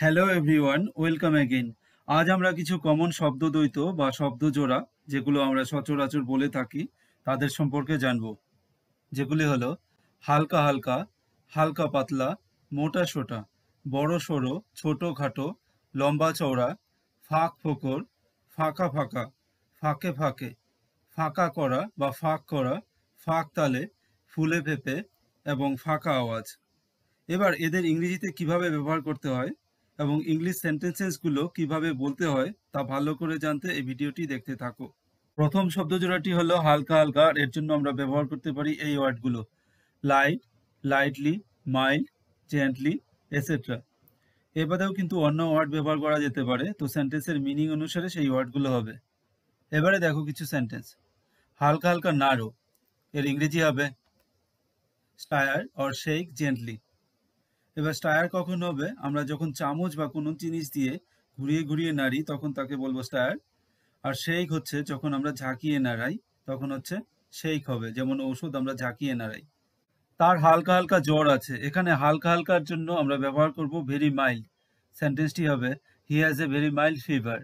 Hello everyone, welcome again. আজ আমরা কিছু কমন শব্দদ্বৈত বা শব্দজোড়া যেগুলো আমরা সচরাচর বলে থাকি তাদের সম্পর্কে জানব। যেগুলি হলো হালকা হালকা, হালকা পাতলা, মোটা সোটা, বড় সড়ো, ছোট খাটো, লম্বা চওড়া, ফাঁক ফোকর, ফাঁকা ফাঁকা, ফাঁকে ফাঁকে, ফাঁকা করা বা ফাঁক করা, ফাঁক তালে, ফুলে ফেঁপে এবং ফাঁকা আওয়াজ। এবার এদের ইংরেজিতে কিভাবে ব্যবহার করতে হয় এবং ইংলিশ সেন্টেন্সেসগুলো কিভাবে বলতে হয় তা ভালো করে জানতে এই ভিডিওটি দেখতে থাকো। প্রথম শব্দজোড়াটি হলো হালকা হালকা, আর এর জন্য আমরা ব্যবহার করতে পারি এই ওয়ার্ডগুলো: light, lightly, mild, gently, etcetera. এবারেও কিন্তু অন্য ওয়ার্ড ব্যবহার করা যেতে পারে, তো সেন্টেন্সের মিনিং অনুসারে সেই ওয়ার্ডগুলো হবে। এবারে দেখো কিছু সেন্টেন্স। হালকা হালকা নাড়ো, এর ইংরেজি হবে স্টায়ার অর শেক জেন্টলি। এবার স্টায়ার কখন হবে? আমরা যখন চামচ বা কোনো জিনিস দিয়ে ঘুরিয়ে ঘুরিয়ে নাড়ি তখন তাকে বলবো স্টায়ার। আর শেক হচ্ছে যখন আমরা ঝাঁকিয়ে নাড়াই, তখন হচ্ছে শেক হবে, যেমন ওষুধ আমরা ঝাঁকিয়ে নাড়াই। তার হালকা হালকা জ্বর আছে, এখানে হালকা হালকার জন্য আমরা ব্যবহার করব ভেরি মাইল্ড। সেন্টেন্সটি হবে he has a very mild fever.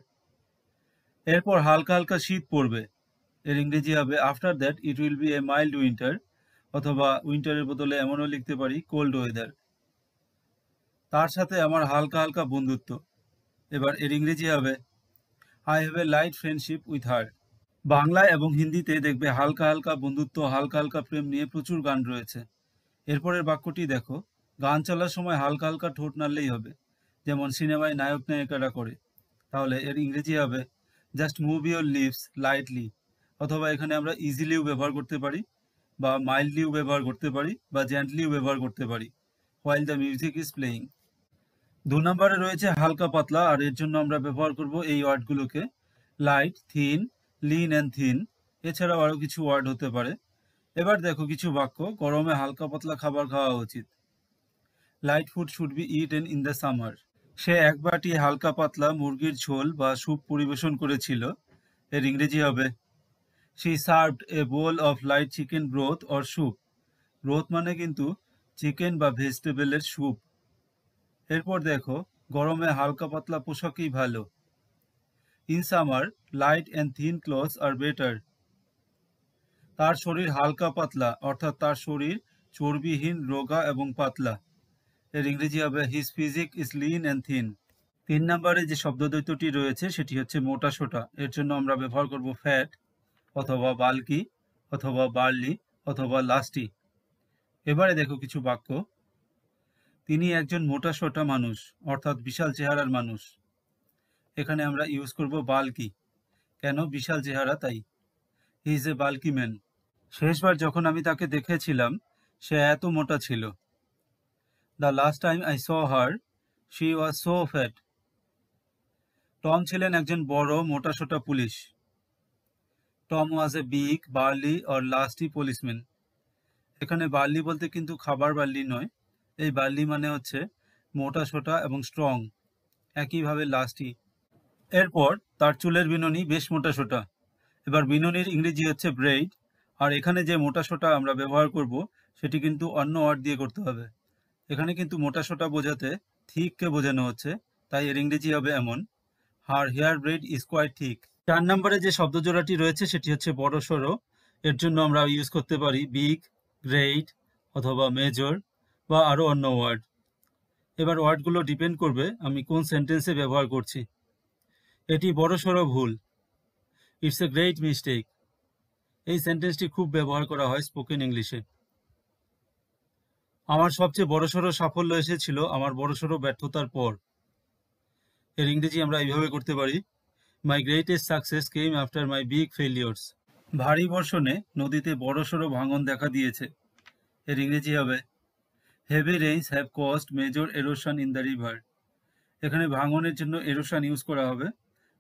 এরপর হালকা হালকা শীত পড়বে, এর ইংরেজি হবে after that it will be a mild winter, অথবা উইন্টারের বদলে এমনও লিখতে পারি কোল্ড ওয়েদার। তার সাথে আমার হালকা হালকা বন্ধুত্ব, এবার এর ইংরেজি হবে I have a light friendship with her. বাংলায় এবং হিন্দিতে দেখবে হালকা হালকা বন্ধুত্ব, হালকা হালকা প্রেম নিয়ে প্রচুর গান রয়েছে। এরপরের বাক্যটি দেখো, গান চলার সময় হালকা হালকা ঠোঁট নাড়লেই হবে, যেমন সিনেমায় নায়ক নায়িকারা করে। তাহলে এর ইংরেজি হবে just move your lips lightly, অথবা এখানে আমরা ইজিলিও ব্যবহার করতে পারি, বা মাইল্ডলিও ব্যবহার করতে পারি, বা জেন্টলিও ব্যবহার করতে পারি, while the music is playing. ২ নম্বরে রয়েছে হালকা পাতলা, আর এর জন্য আমরা ব্যবহার করব এই ওয়ার্ডগুলোকে: light, thin, lean and thin. এছাড়াও আরো কিছু ওয়ার্ড হতে পারে। এবার দেখো কিছু বাক্য। গরমে হালকা পাতলা খাবার খাওয়া উচিত। Light food should be eaten in the summer. সে এক বাটি হালকা পাতলা মুরগির ঝোল বা স্যুপ পরিবেশন করেছিল। এর ইংরেজি হবে she served a bowl of light chicken broth or soup. Broth মানে কিন্তু চিকেন বা ভেজিটেবলের স্যুপ। এরপর দেখো, গরমে হালকা পাতলা পোশাকই ভালো। In summer light and thin clothes are better. তার শরীর হালকা পাতলা, অর্থাৎ তার শরীর চর্বিহীন, রোগা এবং পাতলা। এর ইংরেজি হবে his physique is lean and thin. ৩ নম্বরে যে শব্দদ্বৈতটি রয়েছে সেটি হচ্ছে মোটা সোটা। এর জন্য আমরা ব্যবহার করব ফ্যাট, অথবা বাল্কি, অথবা বার্লি, অথবা লাস্টি। এবারে দেখো কিছু বাক্য। তিনি একজন মোটা সোটা মানুষ, অর্থাৎ বিশাল চেহারার মানুষ। এখানে আমরা ইউজ করব বাল্কি। কেন? বিশাল চেহারা তাই। He is a bulky man. শেষবার যখন আমি তাকে দেখেছিলাম সে এত মোটা ছিল। The last time I saw her she was so fat. Tom ছিলেন একজন বড় মোটাসোটা police. Tom was a big burly or lusty policeman. এখানে বার্লি বলতে কিন্তু খাবার বার্লি নয়, এই বার্লি মানে হচ্ছে মোটাসোটা এবং স্ট্রং, একইভাবে লাস্টি। এরপর তার চুলের বিনুনি বেশ মোটাসোটা। এবার বিনুনির ইংরেজি হচ্ছে ব্রেইড, আর এখানে যে মোটাসোটা আমরা ব্যবহার করব সেটি কিন্তু অন্য ওয়ার্ড দিয়ে করতে হবে। এখানে কিন্তু মোটাসোটা বোঝাতে থিককে বোঝানো হচ্ছে, তাই এর ইংরেজি হবে এমন her hair braid is quite thick. ৪ নম্বরে যে শব্দজোড়াটি রয়েছে সেটি হচ্ছে বড় সড়ো। এর জন্য আমরা ইউজ করতে পারি বিগ, গ্রেট, অথবা মেজর, বা আরো অন্য ওয়ার্ড। এবার ওয়ার্ডগুলো ডিপেন্ড করবে আমি কোন সেন্টেন্সে ব্যবহার করছি। এটি বড় সড়ো ভুল, ইটস এ গ্রেট মিস্টেক। এই সেন্টেন্সটি খুব ব্যবহার করা হয় স্পোকেন ইংলিশে। আমার সবচেয়ে বড়সড় সাফল্য এসেছিল আমার বড়সড় ব্যর্থতার পর। এর ইংরেজি আমরা এইভাবে করতে পারি my greatest success came after my big failures. ভারী বর্ষণে নদীতে বড়সড় ভাঙন দেখা দিয়েছে। এর ইংরেজি হবে heavy rains have caused major erosion in the river. এখানে ভাঙনের জন্য এরোশন ইউজ করা হবে,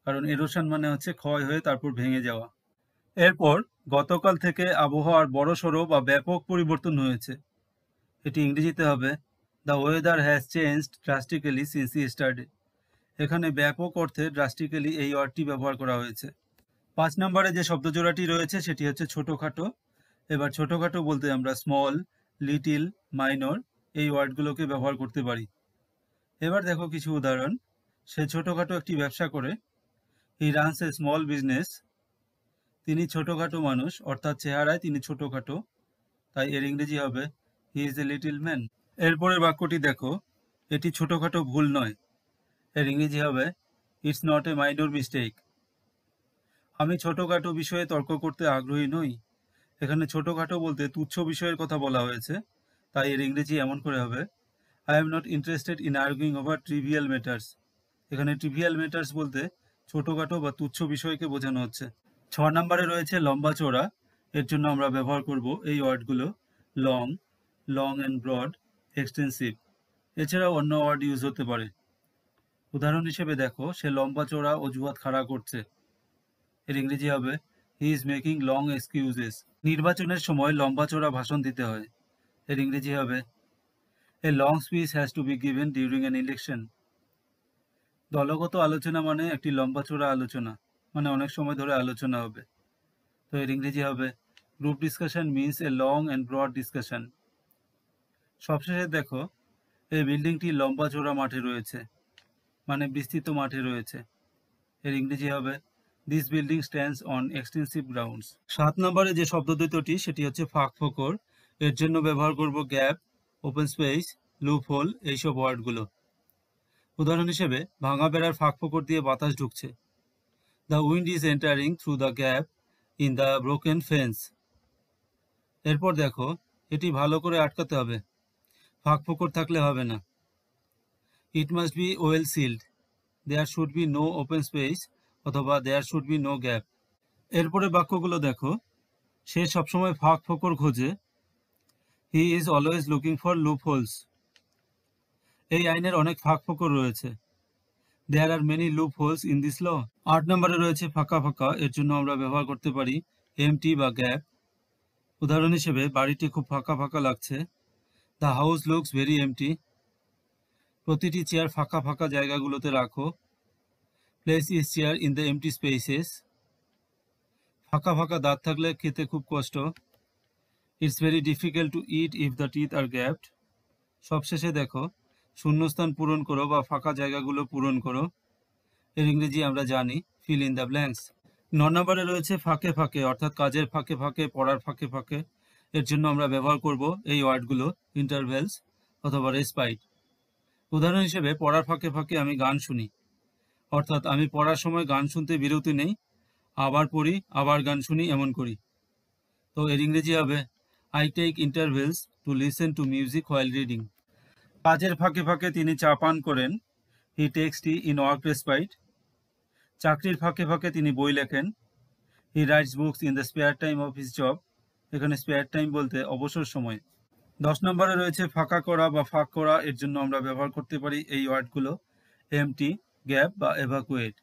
কারণ এরোশন মানে হচ্ছে ক্ষয় হয়ে তারপর ভেঙে যাওয়া। এরপর গতকাল থেকে আবহাওয়ার বড়সড় বা ব্যাপক পরিবর্তন হয়েছে। এটি ইংরেজিতে হবে the weather has changed drastically since yesterday. এখানে ব্যাপক অর্থে ড্রাস্টিক্যালি এই ওয়ার্ডটি ব্যবহার করা হয়েছে। ৫ নম্বরে যে শব্দজোড়াটি রয়েছে সেটি হচ্ছে ছোটখাটো। এবার ছোটখাটো বলতে আমরা স্মল, লিটিল, মাইনর এই ওয়ার্ডগুলোকে ব্যবহার করতে পারি। এবার দেখো কিছু উদাহরণ। সে ছোটখাটো একটি ব্যবসা করে। He runs a small business. তিনি ছোটখাটো মানুষ, অর্থাৎ চেহারায় তিনি ছোটখাটো, তাই এর ইংরেজি হবে হি ইজ এ লিটল ম্যান। এরপরের বাক্যটি দেখো, এটি ছোটখাটো ভুল নয়। এর ইংরেজি হবে it's not a minor mistake. আমি ছোটখাটো বিষয়ে তর্ক করতে আগ্রহী নই। এখানে ছোটখাটো বলতে তুচ্ছ বিষয়ের কথা বলা হয়েছে, তাই এর ইংরেজি এমন করে হবে I am not interested in arguing over trivial matters. এখানে ট্রিভিয়াল ম্যাটার্স বলতে ছোটখাটো বা তুচ্ছ বিষয়কে বোঝানো হচ্ছে। 6 নম্বরে রয়েছে লম্বা চওড়া। এর জন্য আমরা ব্যবহার করব এই ওয়ার্ডগুলো long, long and broad, extensive. এছাড়াও অন্য ওয়ার্ড ইউজ হতে পারে। উদাহরণ হিসেবে দেখো, সে লম্বা চওড়া অজুহাত খাড়া করছে। এর ইংরেজি হবে he is making long excuses. নির্বাচনের সময় লম্বা চওড়া ভাষণ দিতে হয়। এর ইংরেজি হবে a long speech has to be given during an election. দলগত আলোচনা মানে একটি লম্বা চওড়া আলোচনা, মানে অনেক সময় ধরে আলোচনা হবে। তো এর ইংরেজি হবে group discussion means a long and broad discussion. সবশেষে দেখো, এই বিল্ডিংটি লম্বা চওড়া মাঠে রয়েছে, মানে বিস্তৃত মাঠে রয়েছে। এর ইংরেজি হবে this building stands on extensive grounds. 7 নম্বরে যে শব্দদ্বৈতটি সেটি হচ্ছে ফাঁক ফোকর। এর জন্য ব্যবহার করব gap, open space, loophole, এইসব ওয়ার্ডগুলো। উদাহরণ হিসেবে ভাঙা বেড়ার ফাঁক ফোকর দিয়ে বাতাস ঢুকছে। The wind is entering through the gap in the broken fence. এরপর দেখো, এটি ভালো করে আটকাতে হবে, ফাঁক ফোকর থাকলে হবে না। It must be well sealed, there should be no open space অথবা there should be no gap. এরপরে বাক্যগুলো দেখো, সে সবসময় ফাঁক ফোকর খোঁজে। He is always looking for loopholes. এই আইনের অনেক ফাঁক ফোকর রয়েছে। There are many loopholes in this law. 8 নম্বরে রয়েছে ফাঁকা ফাঁকা। এর জন্য আমরা ব্যবহার করতে পারি এমটি বা গ্যাপ। উদাহরণ হিসেবে বাড়িটি খুব ফাঁকা ফাঁকা লাগছে। The house looks very empty. প্রতিটি চেয়ার ফাঁকা ফাঁকা জায়গাগুলোতে রাখো। Place each chair in the empty spaces. ফাঁকা ফাঁকা দাঁত থাকলে খেতে খুব কষ্ট। It's very difficult to eat if the teeth are gapped. সবশেষে দেখো, শূন্যস্থান পূরণ করো বা ফাঁকা জায়গাগুলো পূরণ করো। এর ইংরেজি আমরা জানি ফিল ইন দ্য ব্ল্যাঙ্কস। 9 নম্বরে রয়েছে ফাঁকে ফাঁকে, অর্থাৎ কাজের ফাঁকে ফাঁকে, পড়ার ফাঁকে ফাঁকে। এর জন্য আমরা ব্যবহার করব এই ওয়ার্ডগুলো ইন্টারভেলস অথবা রেসপাইট। উদাহরণ হিসেবে পড়ার ফাঁকে ফাঁকে আমি গান শুনি, অর্থাৎ আমি পড়ার সময় গান শুনতে বিরতি নেই, আবার পড়ি আবার গান শুনি, এমন করি। তো এর ইংরেজি হবে I take intervals to listen to music while reading. কাজের ফাঁকে ফাঁকে তিনি চা পান করেন। He takes tea in work respite. চাকরির ফাঁকে ফাঁকে তিনি বই লেখেন। He writes books in the spare time of his job. এখানে স্পেয়ার টাইম বলতে অবসর সময়। 10 নম্বরে রয়েছে ফাঁকা করা বা ফাঁক করা। এর জন্য আমরা ব্যবহার করতে পারি এই ওয়ার্ডগুলো এমটি, গ্যাপ বা এভাকুয়েট।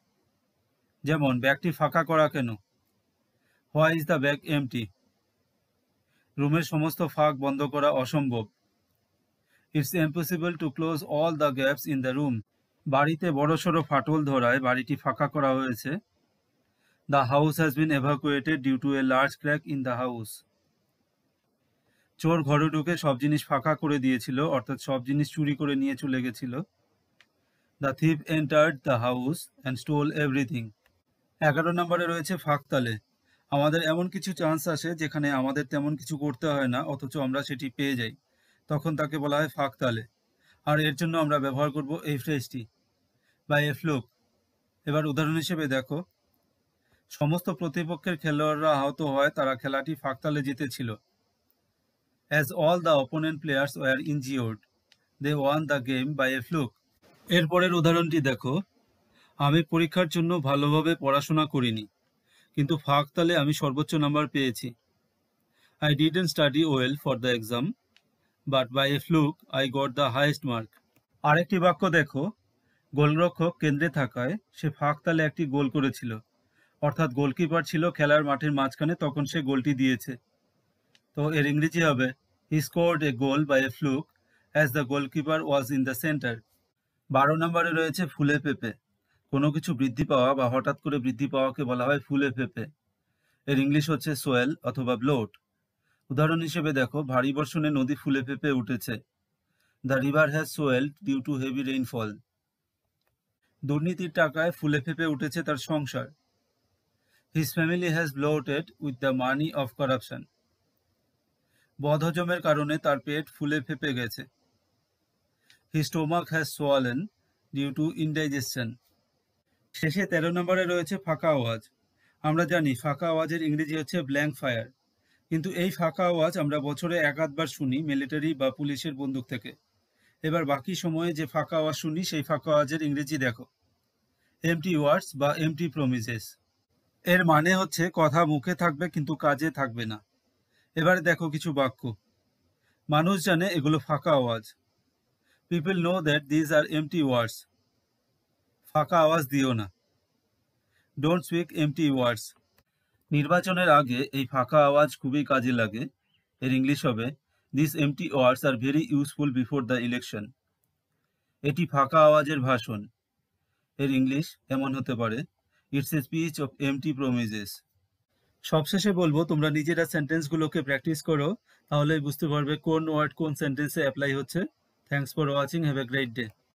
যেমন ব্যাগটি ফাঁকা করা কেন? Why is the bag empty? রুমের সমস্ত ফাঁক বন্ধ করা অসম্ভব। It's impossible to close all the gaps in the room. বাড়িতে বড়সড় ফাটল ধরায় বাড়িটি ফাঁকা করা হয়েছে। The house has been evacuated due to a large crack in the house. চোর ঘরে ঢুকে সব জিনিস ফাঁকা করে দিয়েছিল, অর্থাৎ সব জিনিস চুরি করে নিয়ে চলে গেছিল। The thief entered the house and stole everything. 11 নম্বরে রয়েছে ফাঁকতালে। আমাদের এমন কিছু চান্স আসে যেখানে আমাদের তেমন কিছু করতে হয় না, অথচ আমরা সেটি পেয়ে যাই, তখন তাকে বলা হয় ফাঁকতালে। আর এর জন্য আমরা ব্যবহার করব এই ফ্রেজটি বা এ ফ্লুক। এবার উদাহরণ হিসেবে দেখো, সমস্ত প্রতিপক্ষের খেলোয়াড়রা আহত হয়, তারা খেলাটি ফাঁকতালে জিতেছিল। As all the opponent players were injured, they won the game by a fluke. এরপরের উদাহরণটি দেখো, আমি পরীক্ষার জন্য ভালোভাবে পড়াশোনা করিনি, কিন্তু ফাঁকতালে আমি সর্বোচ্চ নাম্বার পেয়েছি। I didn't study well for the exam, but by a fluke I got the highest mark. আরেকটি বাক্য দেখো, গোলরক্ষক কেন্দ্রে থাকায় সে ফাঁকতালে একটি গোল করেছিল, অর্থাৎ গোলকিপার ছিল খেলার মাঠের মাঝখানে, তখন সে গোলটি দিয়েছে। তো এর ইংরেজি হবে he scored a goal by a fluke as the goalkeeper was in the centre. 12 নম্বরে রয়েছে ফুলে পেঁপে। কোনো কিছু বৃদ্ধি পাওয়া বা হঠাৎ করে বৃদ্ধি পাওয়াকে বলা হয় ফুলে পেঁপে। এর ইংলিশ হচ্ছে সোয়েল অথবা ব্লোট। উদাহরণ হিসেবে দেখো, ভারী বর্ষণে নদী ফুলে পেঁপে উঠেছে। The river has swelled due to heavy rainfall. দুর্নীতির টাকায় ফুলে ফেঁপে উঠেছে তার সংসার। His family has bloated with the money of corruption. বদহজমের কারণে তার পেট ফুলে ফেঁপে গেছে। His stomach has swollen due to indigestion. শেষে 13 নম্বরে রয়েছে ফাঁকা আওয়াজ। আমরা জানি ফাঁকা আওয়াজের ইংরেজি হচ্ছে ব্ল্যাঙ্ক ফায়ার, কিন্তু এই ফাঁকা আওয়াজ আমরা বছরে এক আধবার শুনি মিলিটারি বা পুলিশের বন্দুক থেকে। এবার বাকি সময়ে যে ফাঁকা আওয়াজ শুনি সেই ফাঁকা আওয়াজের ইংরেজি দেখো, এমটি ওয়ার্ডস বা এমটি প্রমিসেস। এর মানে হচ্ছে কথা মুখে থাকবে কিন্তু কাজে থাকবে না। এবারে দেখো কিছু বাক্য। মানুষ জানে এগুলো ফাঁকা আওয়াজ। People know that these are empty words. ফাঁকা আওয়াজ দিও না। Don't speak empty words. নির্বাচনের আগে এই ফাঁকা আওয়াজ খুবই কাজে লাগে। এর ইংলিশ হবে this empty words are very useful before the election. এটি ফাঁকা আওয়াজের ভাষণ। এর ইংলিশ এমন হতে পারে it's a speech of empty promises. সবশেষে বলবো তোমরা নিজেরা সেন্টেন্সগুলোকে প্র্যাকটিস করো, তাহলে বুঝতে পারবে কোন ওয়ার্ড কোন সেন্টেন্সে অ্যাপ্লাই হচ্ছে। Thanks for watching, have a great day.